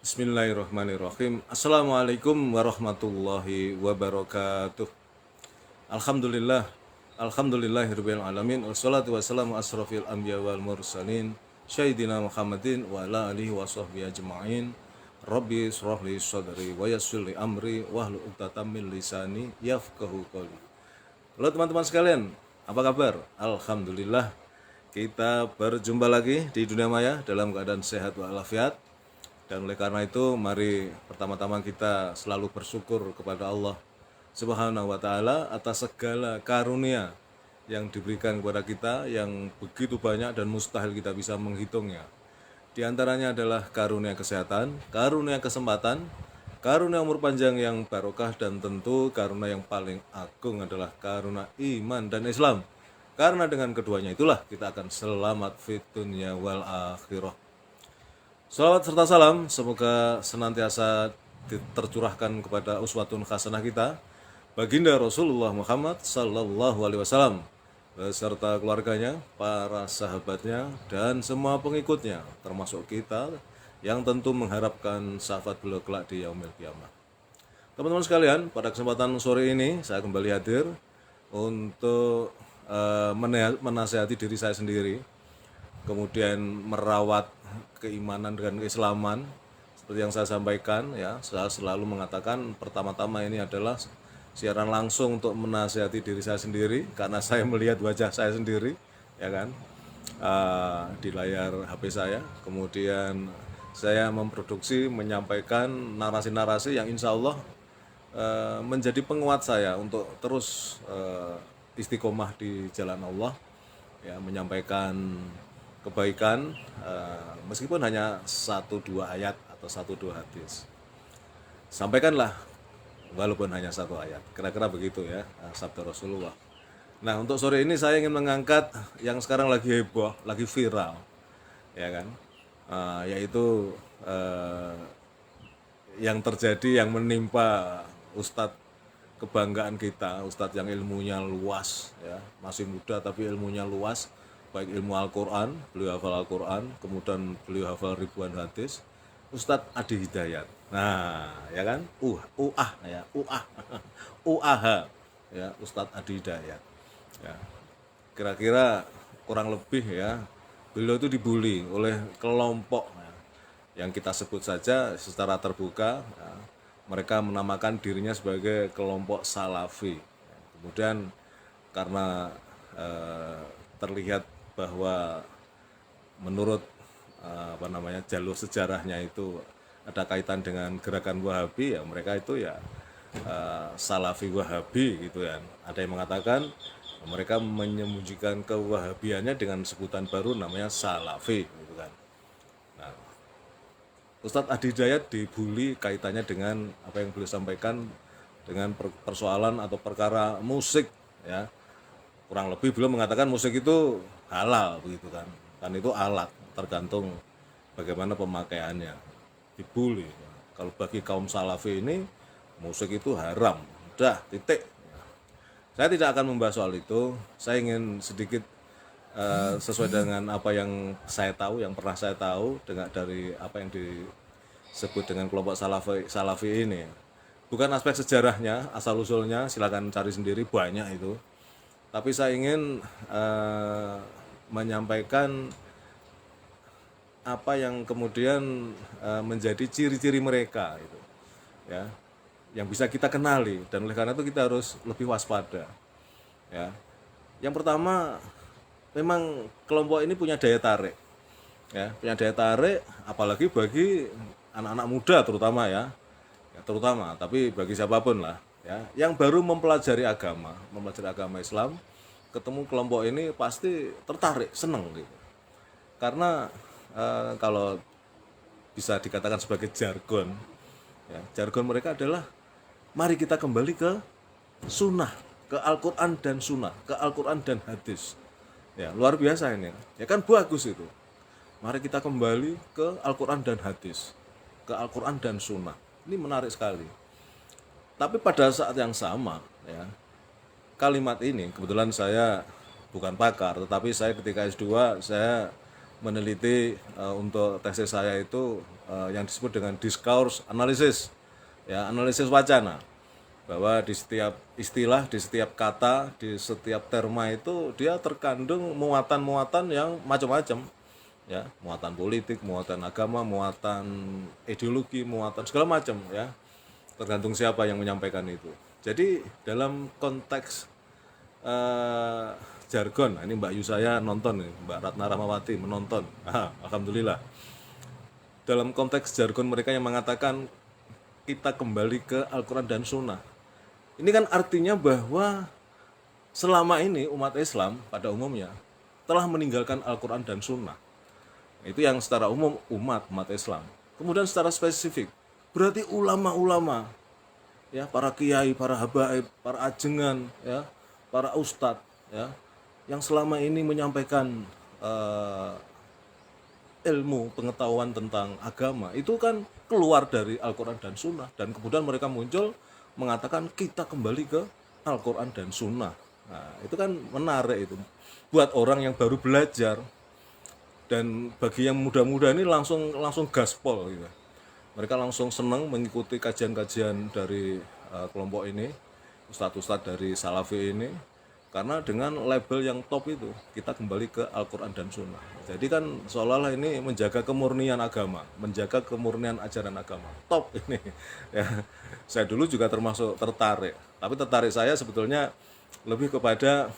Bismillahirrahmanirrahim. Assalamualaikum warahmatullahi wabarakatuh. Alhamdulillah. Alhamdulillahirabbil alamin. Wassalatu wassalamu asrofil anbiya wal mursalin Sayyidina Muhammadin wa ala alihi wa sahbihi ajma'in. Rabbi shrah li sadri wa yassir li amri wahlul 'uqdatam min lisani yafqahu qawli. Halo teman-teman sekalian, apa kabar? Alhamdulillah. Kita berjumpa lagi di dunia maya dalam keadaan sehat walafiat. Dan oleh karena itu, mari pertama-tama kita selalu bersyukur kepada Allah Subhanahu wa taala atas segala karunia yang diberikan kepada kita yang begitu banyak dan mustahil kita bisa menghitungnya. Di antaranya adalah karunia kesehatan, karunia kesempatan, karunia umur panjang yang barokah, dan tentu karunia yang paling agung adalah karunia iman dan Islam. Karena dengan keduanya itulah kita akan selamat fit dunya wal akhirah. Salawat serta salam semoga senantiasa tercurahkan kepada uswatun hasanah kita, baginda Rasulullah Muhammad sallallahu alaihi wasallam beserta keluarganya, para sahabatnya, dan semua pengikutnya, termasuk kita yang tentu mengharapkan syafaat beliau kelak di yaumil qiyamah. Teman-teman sekalian, pada kesempatan sore ini saya kembali hadir untuk menasihati diri saya sendiri, kemudian merawat keimanan dan keislaman. Seperti yang saya sampaikan ya, saya selalu mengatakan pertama-tama ini adalah siaran langsung untuk menasihati diri saya sendiri, karena saya melihat wajah saya sendiri ya kan, di layar HP saya. Kemudian saya memproduksi, menyampaikan narasi-narasi yang insya Allah menjadi penguat saya untuk terus istiqomah di jalan Allah, ya, menyampaikan kebaikan meskipun hanya 1-2 ayat atau 1-2 hadis. Sampaikanlah walaupun hanya 1 ayat. Kira-kira begitu ya, sabda Rasulullah. Nah, untuk sore ini saya ingin mengangkat yang sekarang lagi heboh, lagi viral, ya kan, yaitu yang terjadi, yang menimpa Ustadz kebanggaan kita, Ustadz yang ilmunya luas, ya, masih muda tapi ilmunya luas, baik ilmu Al-Quran, beliau hafal Al-Quran, kemudian beliau hafal ribuan hadis, Ustadz Adi Hidayat. Nah, ya kan, UAH, ya, Ustadz Adi Hidayat. Ya, kira-kira kurang lebih ya, beliau itu dibully oleh kelompok yang kita sebut saja secara terbuka, ya, mereka menamakan dirinya sebagai kelompok Salafi. Kemudian karena terlihat bahwa menurut jalur sejarahnya itu ada kaitan dengan gerakan Wahabi, ya mereka itu ya Salafi Wahabi gitu ya. Ada yang mengatakan mereka menyembunyikan kewahabiannya dengan sebutan baru namanya Salafi gitu kan. Nah, Ustadz Adi Hidayat dibully kaitannya dengan apa yang beliau sampaikan dengan persoalan atau perkara musik, ya. Kurang lebih beliau mengatakan musik itu halal begitu kan itu alat, tergantung bagaimana pemakaiannya. Dibully. Kalau bagi kaum Salafi ini musik itu haram, udah titik. Saya tidak akan membahas soal itu. Saya ingin sedikit sesuai dengan apa yang saya tahu, yang pernah saya tahu dari apa yang disebut dengan kelompok Salafi ini. Bukan aspek sejarahnya, asal usulnya silakan cari sendiri, banyak itu. Tapi saya ingin menyampaikan apa yang kemudian menjadi ciri-ciri mereka itu, ya, yang bisa kita kenali, dan oleh karena itu kita harus lebih waspada, ya. Yang pertama, memang kelompok ini punya daya tarik, ya, punya daya tarik, apalagi bagi anak-anak muda terutama ya, terutama, tapi bagi siapapun lah, ya, yang baru mempelajari agama Islam, ketemu kelompok ini pasti tertarik, seneng gitu. Karena kalau bisa dikatakan sebagai jargon, ya, jargon mereka adalah mari kita kembali ke sunnah, ke Al-Quran dan sunnah, ke Al-Quran dan hadis. Ya, luar biasa ini. Ya kan, bagus itu. Mari kita kembali ke Al-Quran dan hadis, ke Al-Quran dan sunnah. Ini menarik sekali. Tapi pada saat yang sama, ya, kalimat ini kebetulan saya bukan pakar, tetapi saya ketika S2 saya meneliti untuk tesis saya itu yang disebut dengan discourse analysis, ya, analisis wacana, bahwa di setiap istilah, di setiap kata, di setiap terma itu dia terkandung muatan-muatan yang macam-macam, ya, muatan politik, muatan agama, muatan ideologi, muatan segala macam, ya, tergantung siapa yang menyampaikan itu. Jadi dalam konteks jargon, ini Mbak Yu saya nonton, Mbak Ratna Rahmawati menonton, alhamdulillah. Dalam konteks jargon mereka yang mengatakan kita kembali ke Al-Quran dan Sunnah, ini kan artinya bahwa selama ini umat Islam pada umumnya telah meninggalkan Al-Quran dan Sunnah. Itu yang secara umum umat Islam. Kemudian secara spesifik, berarti ulama-ulama, ya, para kiai, para habaib, para ajengan, ya, para ustadz, ya, yang selama ini menyampaikan ilmu pengetahuan tentang agama itu kan keluar dari Al-Quran dan Sunnah, dan kemudian mereka muncul mengatakan kita kembali ke Al-Quran dan Sunnah. Nah, itu kan menarik itu buat orang yang baru belajar, dan bagi yang muda-muda ini langsung gaspol gitu. Mereka langsung senang mengikuti kajian-kajian dari kelompok ini, ustadz-ustadz dari Salafi ini, karena dengan label yang top itu, kita kembali ke Al-Quran dan Sunnah. Jadi kan seolah-olah ini menjaga kemurnian agama, menjaga kemurnian ajaran agama. Top ini. Ya, saya dulu juga termasuk tertarik. Tapi tertarik saya sebetulnya lebih kepada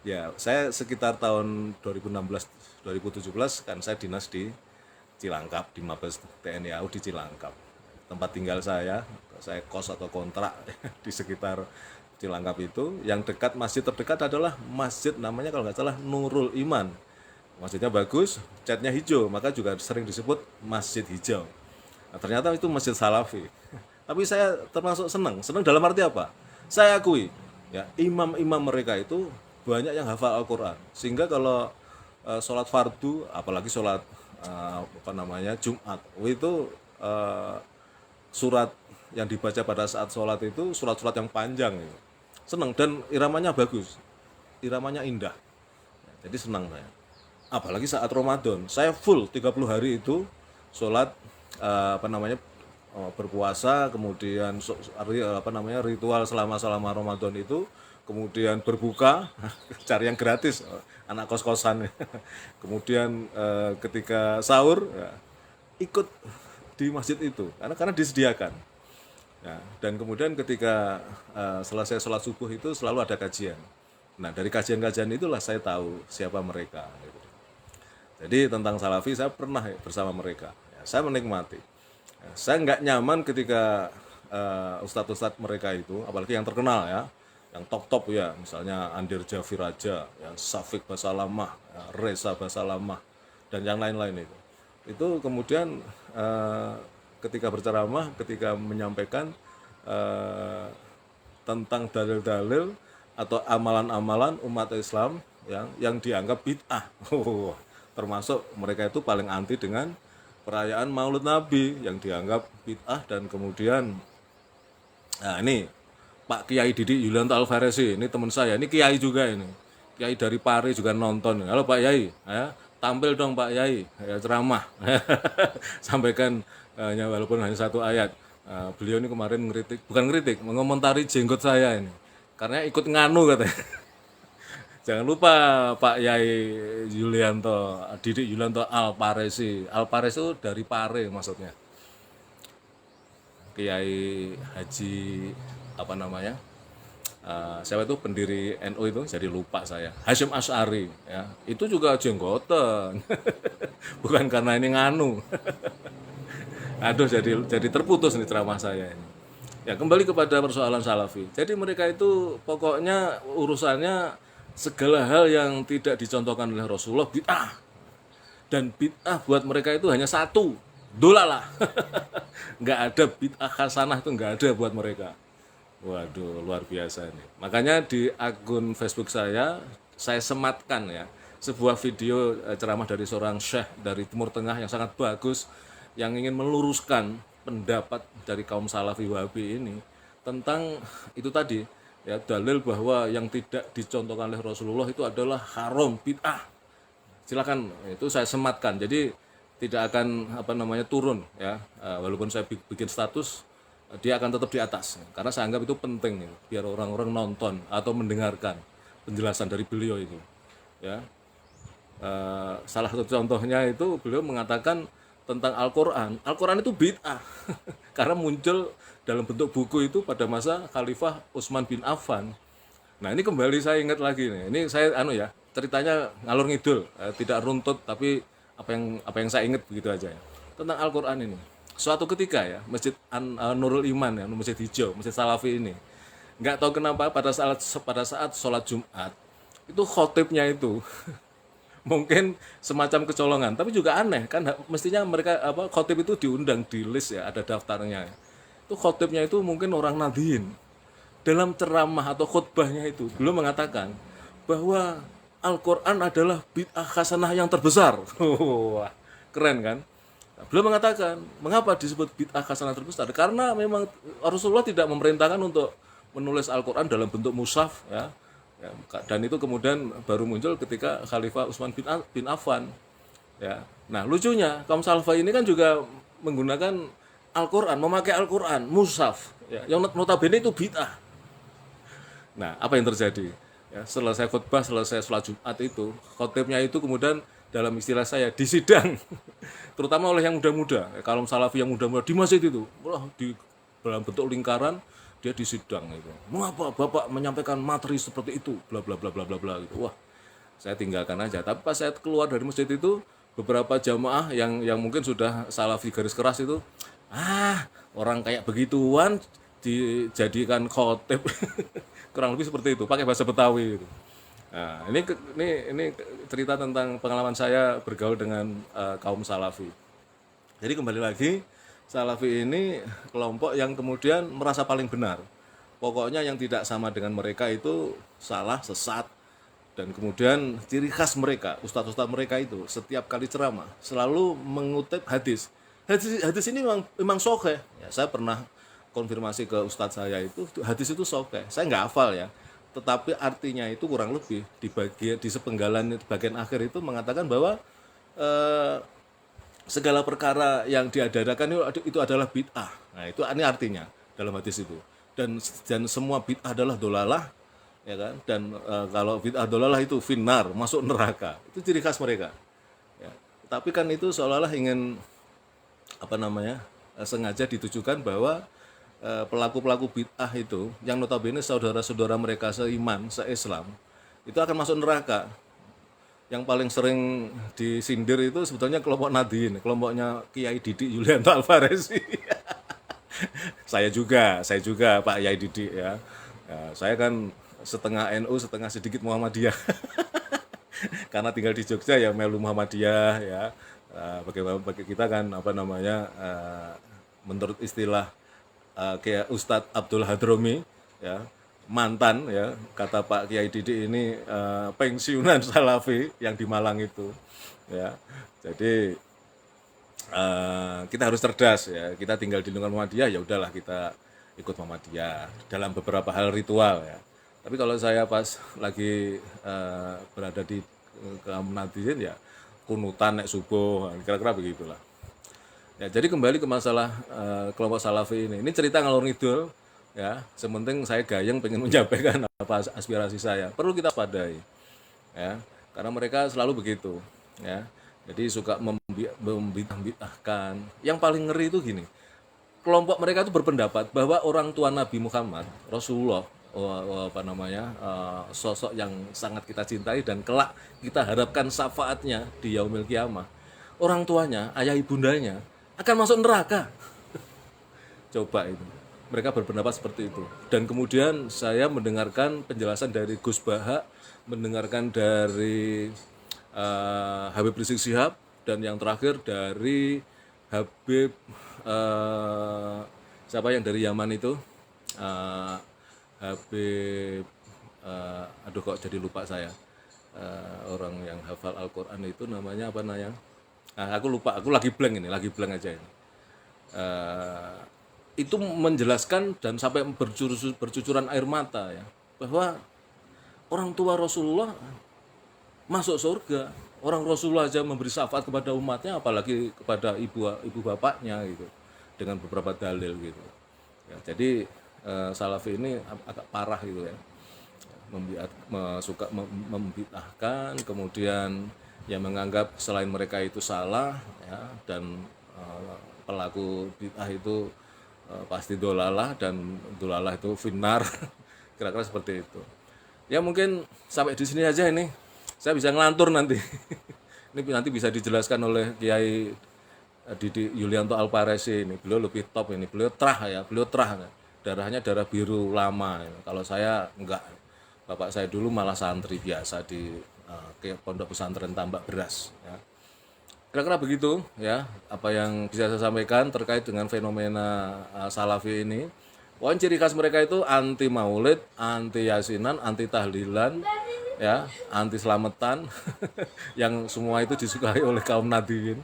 ya, saya sekitar tahun 2016-2017 kan saya dinas di Cilangkap, di Mabes TNI AU di Cilangkap. Tempat tinggal saya kos atau kontrak di sekitar Cilangkap itu. Yang dekat, masjid terdekat adalah masjid namanya kalau nggak salah Nurul Iman. Masjidnya bagus, catnya hijau, maka juga sering disebut Masjid Hijau. Nah, ternyata itu masjid Salafi. Tapi saya termasuk senang dalam arti apa? Saya akui, ya, imam-imam mereka itu banyak yang hafal Al-Quran, sehingga kalau sholat fardu, apalagi sholat Jumat, itu surat yang dibaca pada saat sholat itu surat-surat yang panjang gitu. Senang, dan iramanya bagus, iramanya indah, jadi senang saya. Apalagi saat Ramadan, saya full 30 hari itu sholat berpuasa, kemudian ritual selama Ramadan itu, kemudian berbuka cari yang gratis, anak kos-kosan. Kemudian ketika sahur, ya, ikut di masjid itu karena disediakan. Ya, dan kemudian ketika selesai sholat subuh itu selalu ada kajian. Nah, dari kajian-kajian itulah saya tahu siapa mereka. Gitu. Jadi tentang Salafi saya pernah bersama mereka. Ya, saya menikmati. Ya, saya nggak nyaman ketika ustadz-ustadz mereka itu, apalagi yang terkenal, ya, yang top-top, ya, misalnya Andir Jafiraja, ya, Safik Basalamah, ya, Reza Basalamah, dan yang lain-lain itu. Itu kemudian ketika berceramah, ketika menyampaikan tentang dalil-dalil atau amalan-amalan umat Islam yang dianggap bid'ah, termasuk mereka itu paling anti dengan perayaan Maulid Nabi yang dianggap bid'ah. Dan kemudian, nah, ini Pak Kiai Didi Yulianto Alvarezi, ini teman saya, ini kiai juga, ini kiai dari Pari juga nonton. Halo Pak Yai, ya, tampil dong Pak Yai, ya, ceramah. Sampaikan walaupun hanya satu ayat. Beliau ini kemarin mengomentari jenggot saya ini, karena ikut nganu katanya. Jangan lupa Pak Yai Yulianto, Didi Yulianto Alvarezi. Alvarezi itu dari Pare maksudnya. Kiai Haji siapa itu pendiri NU itu, jadi lupa saya. Hasyim Asy'ari, ya. Itu juga jenggotan. Bukan karena ini nganu. Aduh, jadi terputus nih ceramah saya ini. Ya, kembali kepada persoalan Salafi. Jadi mereka itu pokoknya urusannya segala hal yang tidak dicontohkan oleh Rasulullah bid'ah. Dan bid'ah buat mereka itu hanya satu, dolalah. Nggak ada bid'ah hasanah, itu nggak ada buat mereka. Waduh, luar biasa ini. Makanya di akun Facebook saya sematkan, ya, sebuah video ceramah dari seorang syekh dari Timur Tengah yang sangat bagus, yang ingin meluruskan pendapat dari kaum Salafi Wahabi ini tentang itu tadi, ya, dalil bahwa yang tidak dicontohkan oleh Rasulullah itu adalah haram, bid'ah. silakan, itu saya sematkan. Jadi tidak akan turun ya. Walaupun saya bikin status, dia akan tetap di atas karena saya anggap itu penting ya, biar orang-orang nonton atau mendengarkan penjelasan dari beliau itu ya. Salah satu contohnya itu beliau mengatakan tentang Al-Quran. Al-Quran itu bid'ah karena muncul dalam bentuk buku itu pada masa Khalifah Utsman bin Affan. Nah ini kembali saya ingat lagi nih. Ini saya ceritanya ngalur ngidul, tidak runtut, tapi apa yang saya ingat begitu aja ya. Tentang Al-Quran ini. Suatu ketika ya, Masjid Nurul Iman ya, Masjid Hijau, Masjid Salafi ini. Nggak tahu kenapa pada saat sholat Jumat itu khotibnya itu mungkin semacam kecolongan, tapi juga aneh kan, mestinya mereka khotib itu diundang di list ya, ada daftarnya. Itu khotibnya itu mungkin orang Nahdien. Dalam ceramah atau khutbahnya itu beliau mengatakan bahwa Al-Quran adalah bid'ah hasanah yang terbesar. Wah, keren kan? Beliau mengatakan, mengapa disebut bid'ah hasanah terbesar? Karena memang Rasulullah tidak memerintahkan untuk menulis Al-Quran dalam bentuk mushaf ya. Dan itu kemudian baru muncul ketika Khalifah Utsman bin Affan ya. Nah lucunya kaum salafah ini kan juga menggunakan Al-Quran, memakai Al-Quran mushaf ya, yang notabene itu bid'ah. Nah apa yang terjadi ya, selesai khutbah, selesai sholat Jumat itu khotibnya itu kemudian dalam istilah saya disidang terutama oleh yang muda-muda ya, kaum salafi yang muda-muda di masjid itu di dalam bentuk lingkaran dia disidang itu. Mengapa Bapak menyampaikan materi seperti itu? Bla bla bla bla bla bla gitu. Wah, saya tinggalkan aja. Tapi pas saya keluar dari masjid itu, beberapa jamaah yang mungkin sudah salafi garis keras itu, orang kayak begituan dijadikan khotib. Kurang lebih seperti itu, pakai bahasa Betawi gitu. Nah, ini cerita tentang pengalaman saya bergaul dengan kaum salafi. Jadi kembali lagi, Salafi ini kelompok yang kemudian merasa paling benar. Pokoknya yang tidak sama dengan mereka itu salah, sesat. Dan kemudian ciri khas mereka, ustadz-ustadz mereka itu setiap kali ceramah selalu mengutip hadis. Hadis ini memang sahih. Ya, saya pernah konfirmasi ke ustadz saya itu hadis itu sahih. Saya nggak hafal ya. Tetapi artinya itu kurang lebih di sepenggalan bagian akhir itu mengatakan bahwa segala perkara yang diadakan itu adalah bid'ah. Nah, ini artinya dalam hadis itu. Dan semua bid'ah adalah dolalah, ya kan? Dan kalau bid'ah dolalah itu finnar, masuk neraka. Itu ciri khas mereka. Ya. Tapi kan itu seolah-olah ingin sengaja ditujukan bahwa pelaku-pelaku bid'ah itu yang notabene saudara-saudara mereka seiman, se-Islam, itu akan masuk neraka. Yang paling sering disindir itu sebetulnya kelompok Nahdien, kelompoknya Kiai Didik Yulianto Alvarez. Saya juga Pak Kiai Didik ya. Saya kan setengah NU, setengah sedikit Muhammadiyah. Karena tinggal di Jogja ya melu Muhammadiyah ya. Bagi kita kan menurut istilah kayak Ustadz Abdul Hadromi ya, mantan ya, kata Pak Kiai Didik ini pensiunan salafi yang di Malang itu ya. Jadi kita harus cerdas ya, kita tinggal di lingkungan Muhammadiyah ya udahlah kita ikut Muhammadiyah dalam beberapa hal ritual ya. Tapi kalau saya pas lagi berada di kaum Nahdien ya kunutan nek subuh, kira-kira begitulah. Ya, jadi kembali ke masalah kelompok salafi ini. Ini cerita ngalor ngidul. Ya, sementing saya gayeng pengen menyampaikan apa aspirasi saya. Perlu kita padai, ya, karena mereka selalu begitu, ya. Jadi suka membid'ahkan. Yang paling ngeri itu gini, kelompok mereka itu berpendapat bahwa orang tua Nabi Muhammad, Rasulullah, sosok yang sangat kita cintai dan kelak kita harapkan syafaatnya di yaumil kiamah. Orang tuanya, ayah ibundanya akan masuk neraka. Coba itu. Mereka berpendapat seperti itu. Dan kemudian saya mendengarkan penjelasan dari Gus Baha, mendengarkan dari Habib Rizik Syihab, dan yang terakhir dari Habib siapa yang dari Yaman itu, Habib kok jadi lupa saya, orang yang hafal Al-Quran itu namanya apa namanya? Aku lupa, aku lagi blank aja ini. Itu menjelaskan dan sampai bercucuran air mata ya, bahwa orang tua Rasulullah masuk surga Orang Rasulullah aja memberi syafaat kepada umatnya, apalagi kepada ibu bapaknya gitu, dengan beberapa dalil gitu. Ya, jadi Salafi ini agak parah gitu ya, suka membid'ahkan, kemudian yang menganggap selain mereka itu salah ya, dan pelaku bid'ah itu pasti dolalah, dan dolalah itu finnar. Kira-kira seperti itu. Ya mungkin sampai di sini aja ini. Saya bisa ngelantur nanti. Ini nanti bisa dijelaskan oleh Kiai Didi Yulianto Alparesi ini. Beliau lebih top ini. Beliau terah ya, beliau terah. Darahnya darah biru lama. Kalau saya enggak. Bapak saya dulu malah santri biasa di Pondok Pesantren Tambak Beras ya. Kira-kira begitu ya, apa yang bisa saya sampaikan terkait dengan fenomena Salafi ini. Pokoknya ciri khas mereka itu anti maulid, anti yasinan, anti tahlilan, ya, anti selamatan, yang semua itu disukai oleh kaum Nadiyin.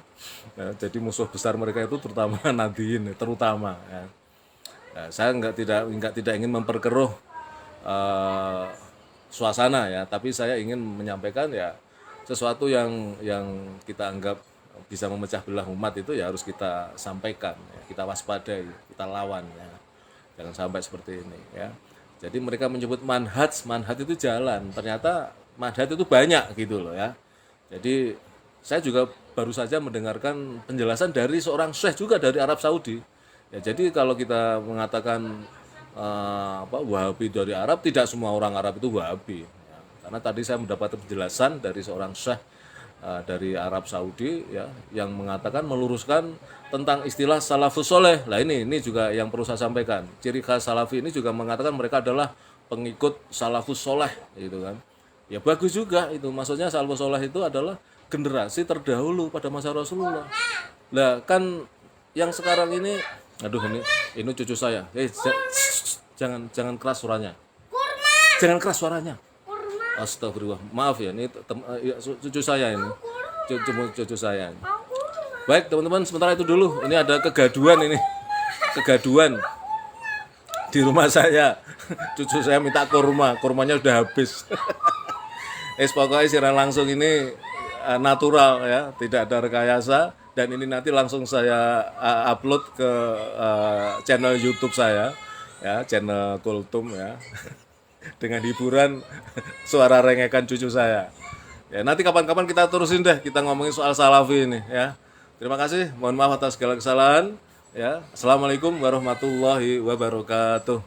Ya, jadi musuh besar mereka itu terutama Nadiyin, terutama. Ya. Ya, saya tidak ingin memperkeruh suasana ya, tapi saya ingin menyampaikan ya sesuatu yang kita anggap bisa memecah belah umat itu ya harus kita sampaikan, ya, kita waspadai, kita lawan ya. Jangan sampai seperti ini ya. Jadi mereka menyebut manhaj itu jalan, ternyata manhaj itu banyak gitu loh ya. Jadi saya juga baru saja mendengarkan penjelasan dari seorang syekh juga dari Arab Saudi. Ya, jadi kalau kita mengatakan Wahabi dari Arab, tidak semua orang Arab itu Wahabi. Ya. Karena tadi saya mendapat penjelasan dari seorang syekh dari Arab Saudi ya, yang mengatakan meluruskan tentang istilah salafus soleh. Lah ini juga yang perlu saya sampaikan. Ciri khas Salafi ini juga mengatakan mereka adalah pengikut salafus soleh gitu kan. Ya bagus juga itu. Maksudnya salafus soleh itu adalah generasi terdahulu pada masa Rasulullah. Lah kan yang sekarang ini, aduh ini cucu saya. Jangan keras suaranya. Jangan keras suaranya. Astagfirullah, maaf ya, ini cucu saya ini, cucu saya ini. Baik teman-teman, sementara itu dulu, ini ada kegaduan di rumah saya. Cucu saya minta kurmanya udah habis. Pokoknya siaran langsung ini natural ya, tidak ada rekayasa, dan ini nanti langsung saya upload ke channel YouTube saya, ya, channel Kultum ya. Dengan hiburan suara rengekan cucu saya. Ya, nanti kapan-kapan kita terusin deh, kita ngomongin soal Salafi ini ya. Terima kasih, mohon maaf atas segala kesalahan ya. Assalamualaikum warahmatullahi wabarakatuh.